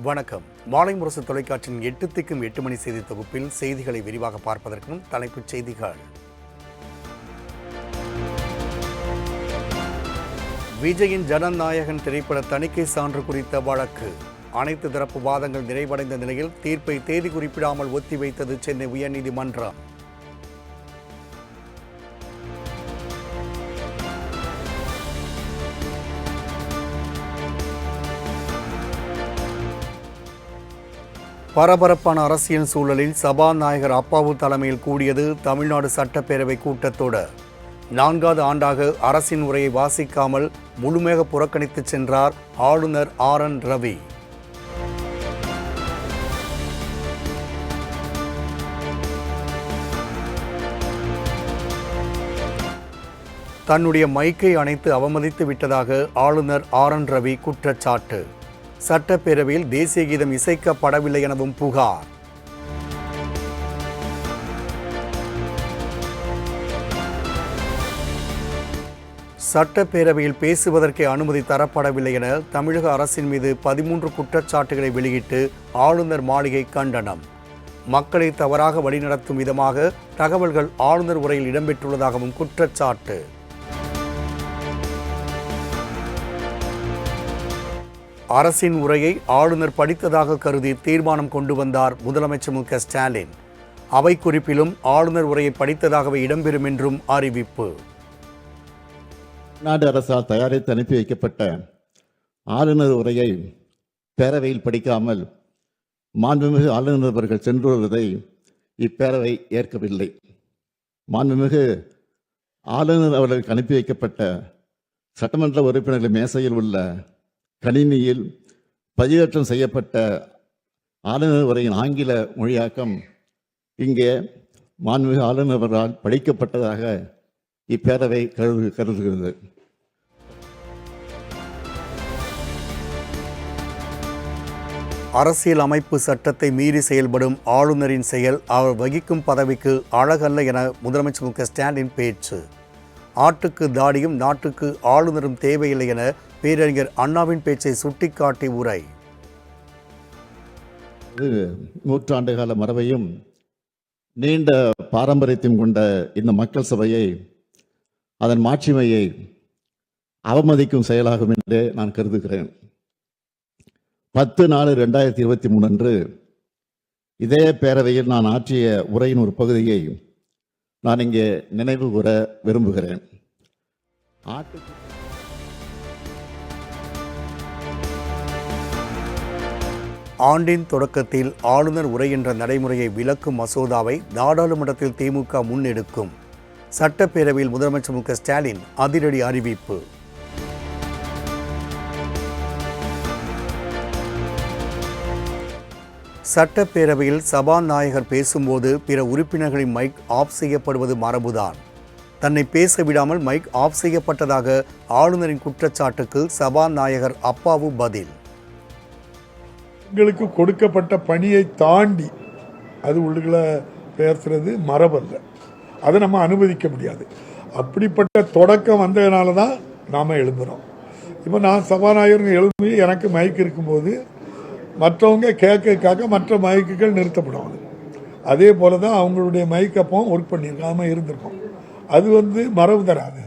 வணக்கம். மாலை முரசு தொலைக்காட்சியின் 8 திக்கும் 8 மணி செய்தி தொகுப்பில் செய்திகளை விரிவாக பார்ப்பதற்கு முன் தலைப்புச் செய்திகள். விஜயின் ஜனநாயகன் திரைப்பட தணிக்கை சான்று குறித்த வழக்கு. அனைத்து தரப்பு வாதங்கள் நிறைவடைந்த நிலையில் தீர்ப்பை தேதி குறிப்பிடாமல் ஒத்திவைத்தது சென்னை உயர்நீதிமன்றம். பரபரப்பான அரசியல் சூழலில் சபாநாயகர் அப்பாவு தலைமையில் கூடியது தமிழ்நாடு சட்டப்பேரவை கூட்டத்தொடர். 4வது ஆண்டாக அரசின் உரையை வாசிக்காமல் முழுமையாக புறக்கணித்து சென்றார் ஆளுநர் RN ரவி. தன்னுடைய மைக்கை அணைத்து அவமதித்து விட்டதாக ஆளுநர் RN ரவி குற்றச்சாட்டு. சட்டப்பேரவையில் தேசிய கீதம் இசைக்கப்படவில்லை எனவும் புகார். சட்டப்பேரவையில் பேசுவதற்கே அனுமதி தரப்படவில்லை என தமிழக அரசின் மீது 13 குற்றச்சாட்டுகளை வெளியிட்டு ஆளுநர் மாளிகை கண்டனம். மக்களை தவறாக வழிநடத்தும் விதமாக தகவல்கள் ஆளுநர் உரையில் இடம்பெற்றுள்ளதாகவும் குற்றச்சாட்டு. அரசின் உரையை ஆளுநர் படித்ததாக கருதி தீர்மானம் கொண்டு வந்தார் முதலமைச்சர் மு.க. ஸ்டாலின். அவை குறிப்பிலும் ஆளுநர் உரையை படித்ததாகவே இடம்பெறும் என்றும் அறிவிப்பு. நாடு அரசால் தயாரித்து அனுப்பி வைக்கப்பட்ட ஆளுநர் உரையை பேரவையில் படிக்காமல் மாண்புமிகு ஆளுநர் அவர்கள் சென்று வருவதை இப்பேரவை ஏற்கவில்லை. மாண்புமிகு ஆளுநர் அவர்களுக்கு அனுப்பி வைக்கப்பட்ட சட்டமன்ற உறுப்பினர்கள் மேசையில் உள்ள கணினியில் பதிவேற்றம் செய்யப்பட்ட ஆளுநர் உரையின் ஆங்கில மொழியாக்கம் இங்கே மாண்புமிகு ஆளுநர் அவர்களால் படிக்கப்பட்டதாக இப்பேரவை கருதுகிறது. அரசியல் அமைப்பு சட்டத்தை மீறி செயல்படும் ஆளுநரின் செயல் அவர் வகிக்கும் பதவிக்கு அழகல்ல என முதலமைச்சர் மு.க. ஸ்டாலின் பேச்சு. ஆட்டுக்கு தாடியும் நாட்டுக்கு ஆளுநரும் தேவையில்லை என பேரறிஞர் அண்ணாவின் பேச்சை சுட்டிக்காட்டி உரை. நூற்றாண்டுகால மரபையும் நீண்ட பாரம்பரியத்தையும் கொண்ட இந்த மக்கள் சபையை அதன் மாட்சிமையை அவமதிக்கும் செயலாகும் என்று நான் கருதுகிறேன். 10/4/2023 அன்று இதே பேரவையில் நான் ஆற்றிய உரையின் ஒரு பகுதியை நான் இங்கே நினைவு கூற விரும்புகிறேன். ஆண்டின் தொடக்கத்தில் ஆளுநர் உரை என்ற நடைமுறையை விலக்கும் மசோதாவை நாடாளுமன்றத்தில் திமுக முன்னெடுக்கும். சட்டப்பேரவையில் முதலமைச்சர் மு.க. ஸ்டாலின் அதிரடி அறிவிப்பு. சட்டப்பேரவையில் சபாநாயகர் பேசும்போது பிற உறுப்பினர்களின் மைக் ஆஃப் செய்யப்படுவது மரபுதான். தன்னை பேச விடாமல் மைக் ஆஃப் செய்யப்பட்டதாக ஆளுநரின் குற்றச்சாட்டுக்கு சபாநாயகர் அப்பாவு பதில். எங்களுக்கு கொடுக்கப்பட்ட பணியை தாண்டி அது உள்ளுக்குள்ள பேசுறது மரபல்ல, அதை நம்ம அனுமதிக்க முடியாது. அப்படிப்பட்ட தொடக்கம் வந்ததுனால தான் நாம் எழும்புகிறோம். இப்போ நான் சபாநாயகர் எழுப்பி எனக்கு மைக் இருக்கும்போது மற்றவங்க கேட்கறதுக்காக மற்ற மைக்குகள் நிறுத்தப்படும். அதே போல தான் அவங்களுடைய மைக் அப்போ ஒர்க் பண்ணியிருக்காம இருந்திருக்கோம். அது மரபு தராது.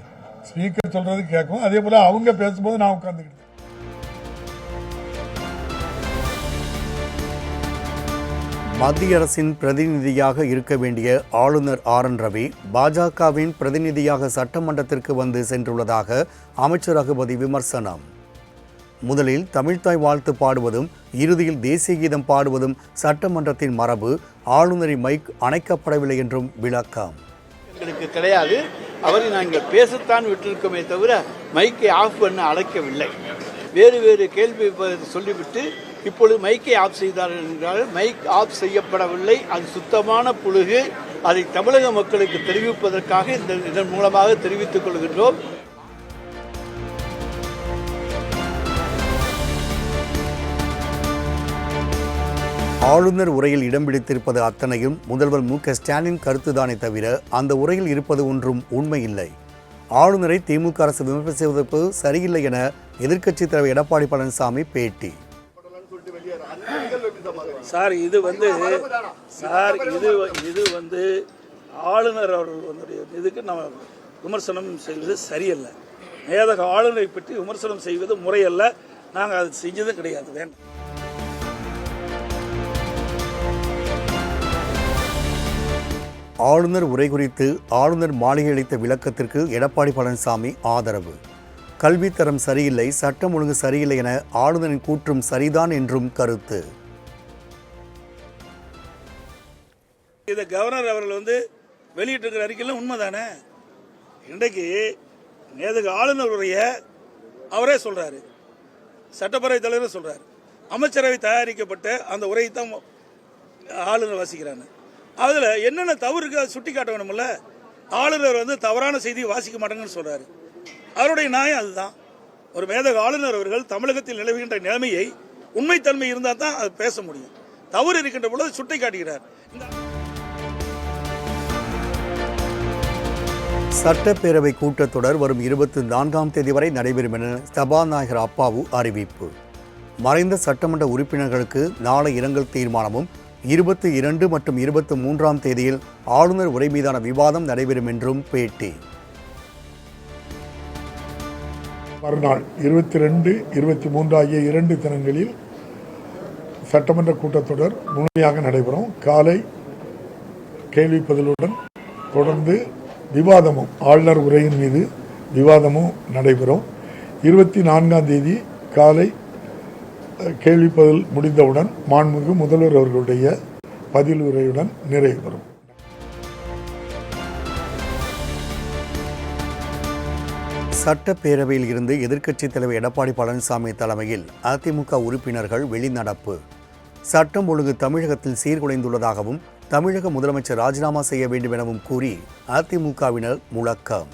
ஸ்பீக்கர் சொல்றது கேட்கும். அதே போல அவங்க பேசும்போது நான் உட்காந்துக்கிட்டேன். மத்திய அரசின் பிரதிநிதியாக இருக்க வேண்டிய ஆளுநர் RN ரவி பாஜகவின் பிரதிநிதியாக சட்டமன்றத்திற்கு வந்து சென்றுள்ளதாக அமைச்சர் ரகுபதி விமர்சனம். முதலில் தமிழ்த்தாய் வாழ்த்து பாடுவதும் இறுதியில் தேசிய கீதம் பாடுவதும் சட்டமன்றத்தின் மரபு. ஆளுநரின் மைக் அணைக்கப்படவில்லை என்றும் விளக்கம். எங்களுக்கு கிடையாது. அவரை நாங்கள் பேசத்தான் விட்டிருக்கோமே தவிர மைக்கை ஆஃப் பண்ண அழைக்கவில்லை. வேறு வேறு கேள்வி சொல்லிவிட்டு இப்பொழுது மைக்கை ஆஃப் செய்தார்கள் என்றால் மைக் ஆஃப் செய்யப்படவில்லை. அது சுத்தமான புழுகு. அதை தமிழக மக்களுக்கு தெரிவிப்பதற்காக இதன் மூலமாக தெரிவித்துக் கொள்கின்றோம். ஆளுநர் உரையில் இடம் பிடித்திருப்பது அத்தனையும் முதல்வர் மு.க. ஸ்டாலின் கருத்துதானே தவிர அந்த உரையில் இருப்பது ஒன்றும் உண்மை இல்லை. ஆளுநரை திமுக அரசு விமர்சிப்பது சரியில்லை என எதிர்க்கட்சித் தலைவர் எடப்பாடி பழனிசாமி பேட்டி. சார் இது வந்து ஆளுநர் அவர்களுடைய இதுக்கு நம்ம விமர்சனம் செய்வது சரியல்ல. மேதக ஆளுநரை பற்றி விமர்சனம் செய்வது முறையல்ல. நாங்கள் அது செஞ்சதும் கிடையாது. வேண்டாம். ஆளுநர் உரை குறித்து ஆளுநர் மாளிகை அளித்த விளக்கத்திற்கு எடப்பாடி பழனிசாமி ஆதரவு. கல்வித்தரம் சரியில்லை, சட்டம் ஒழுங்கு சரியில்லை என ஆளுநரின் கூற்றும் சரிதான் என்றும் கருத்து. இதை கவர்னர் அவர்கள் வெளியிட்டிருக்கிற அறிக்கையில் உண்மைதானே? இன்றைக்கு நேதுக்கு ஆளுநர் உரைய அவரே சொல்றாரு, சட்டப்பேரவை தலைவர் சொல்றாரு, அமைச்சரவை தயாரிக்கப்பட்ட அந்த உரையை தான் ஆளுநர் வாசிக்கிறாங்க. அதில் என்னென்ன தவறு இருக்கு சுட்டி காட்ட வேணும்ல. ஆளுநர் தவறான செய்தியை வாசிக்க மாட்டாங்கன்னு சொல்றாரு. அவருடைய நியாயம் அதுதான். ஒரு மேதக ஆளுநர் அவர்கள் தமிழகத்தில் நிலவுகின்ற நிலைமையை உண்மைத்தன்மை இருந்தால் தான் அது பேச முடியும். தவறு இருக்கின்ற பொழுது சுட்டி காட்டுகிறார். சட்டப்பேரவை கூட்டத்தொடர் வரும் 24ஆம் தேதி வரை நடைபெறும் என சபாநாயகர் அப்பாவு அறிவிப்பு. மறைந்த சட்டமன்ற உறுப்பினர்களுக்கு நாளை இரங்கல் தீர்மானமும் 22 மற்றும் 23ஆம் தேதியில் ஆளுநர் உரை மீதான விவாதம் நடைபெறும் என்றும் பேட்டி. மறுநாள் 22, 23 ஆகிய 2 தினங்களில் சட்டமன்ற கூட்டத்தொடர் முழுமையாக நடைபெறும். காலை கேள்வி பதிலுடன் தொடர்ந்து விவாதமும் ஆளுநர் உரையின் மீது விவாதமும் நடைபெறும். 24ஆம் தேதி காலை கேள்வி பதில் முடிந்தவுடன் மாண்புமிகு முதல்வர் அவர்களுடைய பதில் உரையுடன் நிறைவு பெறும். சட்டப்பேரவையில் இருந்து எதிர்க்கட்சித் தலைவர் எடப்பாடி பழனிசாமி தலைமையில் அதிமுக உறுப்பினர்கள் வெளிநடப்பு. சட்டம் ஒழுங்கு தமிழகத்தில் சீர்குலைந்துள்ளதாகவும் தமிழக முதலமைச்சர் ராஜினாமா செய்ய வேண்டும் எனவும் கூறி அதிமுகவினர் முழக்கம்.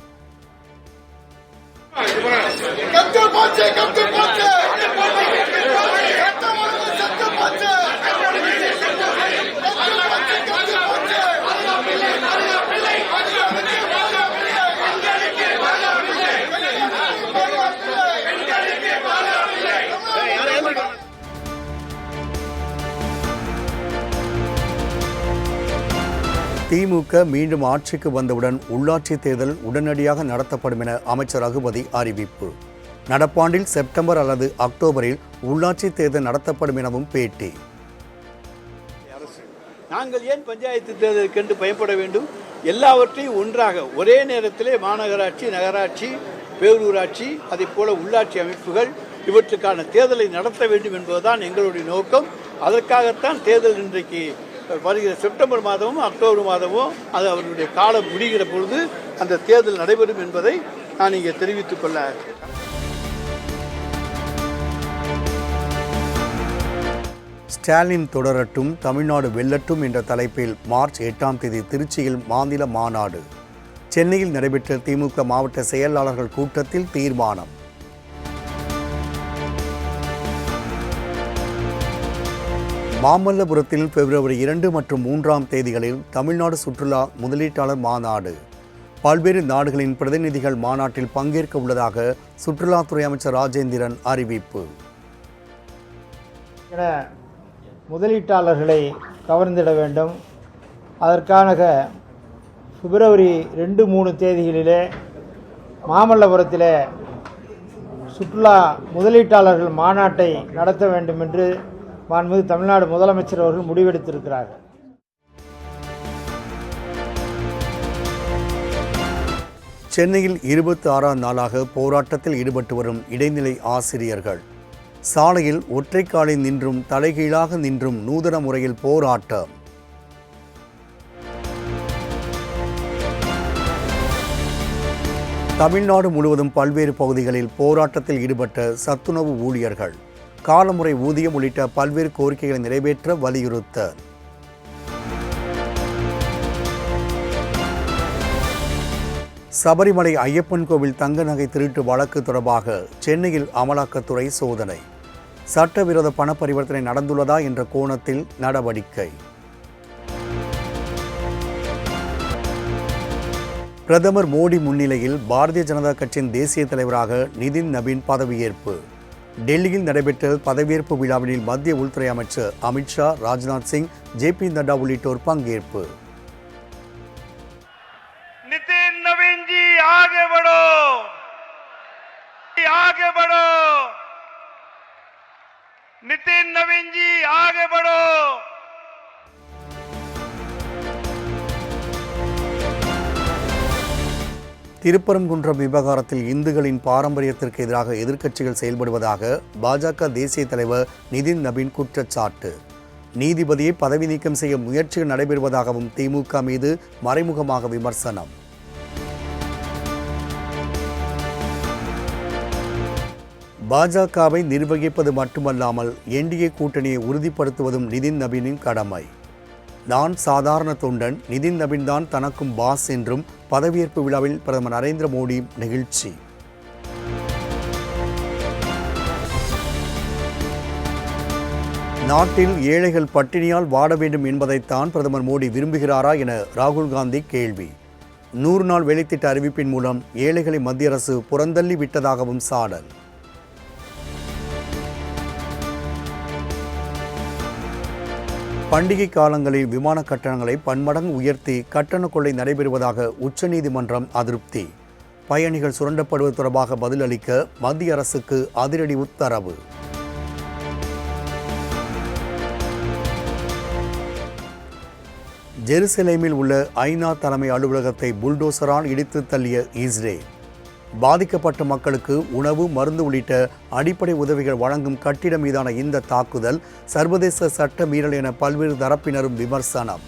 திமுக மீண்டும் ஆட்சிக்கு வந்தவுடன் உள்ளாட்சி தேர்தல் உடனடியாக நடத்தப்படும் என அமைச்சர் ரகுபதி அறிவிப்பு. நடப்பாண்டில் செப்டம்பர் அல்லது அக்டோபரில் உள்ளாட்சி தேர்தல் நடத்தப்படும் எனவும் பேட்டி. நாங்கள் ஏன் பஞ்சாயத்து தேர்தலுக்கென்று பயப்பட வேண்டும்? எல்லாவற்றையும் ஒன்றாக ஒரே நேரத்திலே மாநகராட்சி, நகராட்சி, பேரூராட்சி, அதே போல உள்ளாட்சி அமைப்புகள் இவற்றுக்கான தேர்தலை நடத்த வேண்டும் என்பதுதான் எங்களுடைய நோக்கம். அதற்காகத்தான் தேர்தல் இன்றைக்கு வருகிற செப்டம்பர் மாதமும் அக்டோபர் மாதமும் அது அவர்களுடைய காலம் முடிகிற பொழுது அந்த தேர்தல் நடைபெறும் என்பதை நான் இங்கே தெரிவித்துக் கொள்ள. ஸ்டாலின் தொடரட்டும், தமிழ்நாடு வெல்லட்டும் என்ற தலைப்பில் மார்ச் 8ஆம் தேதி திருச்சியில் மாநில மாநாடு. சென்னையில் நடைபெற்ற திமுக மாவட்ட செயலாளர்கள் கூட்டத்தில் தீர்மானம். மாமல்லபுரத்தில் பிப்ரவரி 2 மற்றும் 3ஆம் தேதிகளில் தமிழ்நாடு சுற்றுலா முதலீட்டாளர் மாநாடு. பல்வேறு நாடுகளின் பிரதிநிதிகள் மாநாட்டில் பங்கேற்க உள்ளதாக சுற்றுலாத்துறை அமைச்சர் ராஜேந்திரன் அறிவிப்பு. முதலீட்டாளர்களை கவர்ந்திட வேண்டும். அதற்கான பிப்ரவரி 2, 3 தேதிகளிலே மாமல்லபுரத்திலே சுற்றுலா முதலீட்டாளர்கள் மாநாட்டை நடத்த வேண்டும் என்று மாண்புமிகு தமிழ்நாடு முதலமைச்சர் அவர்கள் முடிவெடுத்திருக்கிறார்கள். சென்னையில் 26ஆம் நாளாக போராட்டத்தில் ஈடுபட்டு வரும் இடைநிலை ஆசிரியர்கள். சாலையில் ஒற்றைக்காலில் நின்றும் தலைகீழாக நின்றும் நூதன முறையில் போராட்டம். தமிழ்நாடு முழுவதும் பல்வேறு பகுதிகளில் போராட்டத்தில் ஈடுபட்ட சத்துணவு ஊழியர்கள். காலமுறை ஊதியம் உள்ளிட்ட பல்வேறு கோரிக்கைகளை நிறைவேற்ற வலியுறுத்தல். சபரிமலை ஐயப்பன் கோவில் தங்க நகை திருட்டு வழக்கு தொடர்பாக சென்னையில் அமலாக்கத்துறை சோதனை. சட்டவிரோத பண பரிவர்த்தனை நடந்துள்ளதா என்ற கோணத்தில் நடவடிக்கை. பிரதமர் மோடி முன்னிலையில் பாரதிய ஜனதா கட்சியின் தேசிய தலைவராக நிதின் நபீன் பதவியேற்பு. டெல்லியில் நடைபெற்ற பதவியேற்பு விழாவில் மத்திய உள்துறை அமைச்சர் அமித்ஷா, ராஜ்நாத் சிங், ஜே.பி. நட்டா உள்ளிட்டோர் பங்கேற்பு. नितिन नवीन जी आगे बढ़ो, आगे बढ़ो, नितिन नवीन जी आगे बढ़ो. திருப்பரங்குன்றம் விவகாரத்தில் இந்துக்களின் பாரம்பரியத்திற்கு எதிராக எதிர்க்கட்சிகள் செயல்படுவதாக பாஜக தேசிய தலைவர் நிதின் நபீன் குற்றச்சாட்டு. நீதிபதியை பதவி நீக்கம் செய்ய முயற்சிகள் நடைபெறுவதாகவும் திமுக மீது மறைமுகமாக விமர்சனம். பாஜகவை நிர்வகிப்பது மட்டுமல்லாமல் என்டிஏ கூட்டணியை உறுதிப்படுத்துவதும் நிதின் நபீனின் கடமை. நான் சாதாரண தொண்டன், நிதின் நபீன் தான் தனக்கும் பாஸ் என்றும் பதவியேற்பு விழாவில் பிரதமர் நரேந்திர மோடி நெகிழ்ச்சி. நாட்டில் ஏழைகள் பட்டினியால் வாட வேண்டும் என்பதைத்தான் பிரதமர் மோடி விரும்புகிறாரா என ராகுல் காந்தி கேள்வி. 100 நாள் வேலைத்திட்ட அறிவிப்பின் மூலம் ஏழைகளை மத்திய அரசு புறந்தள்ளி விட்டதாகவும் சாடல். பண்டிகை காலங்களில் விமான கட்டணங்களை பன்மடங்கு உயர்த்தி கட்டண கொள்ளை நடைபெறுவதாக உச்சநீதிமன்றம் அதிருப்தி. பயணிகள் சுரண்டப்படுவது தொடர்பாக பதிலளிக்க மத்திய அரசுக்கு அதிரடி உத்தரவு. ஜெருசலேமில் உள்ள ஐநா தலைமை அலுவலகத்தை புல்டோசரால் இடித்து தள்ளிய இஸ்ரேல். பாதிக்கப்பட்ட மக்களுக்கு உணவு, மருந்து உள்ளிட்ட அடிப்படை உதவிகள் வழங்கும் கட்டிடம் மீதான இந்த தாக்குதல் சர்வதேச சட்ட மீறல் என பல்வேறு தரப்பினரும் விமர்சனம்.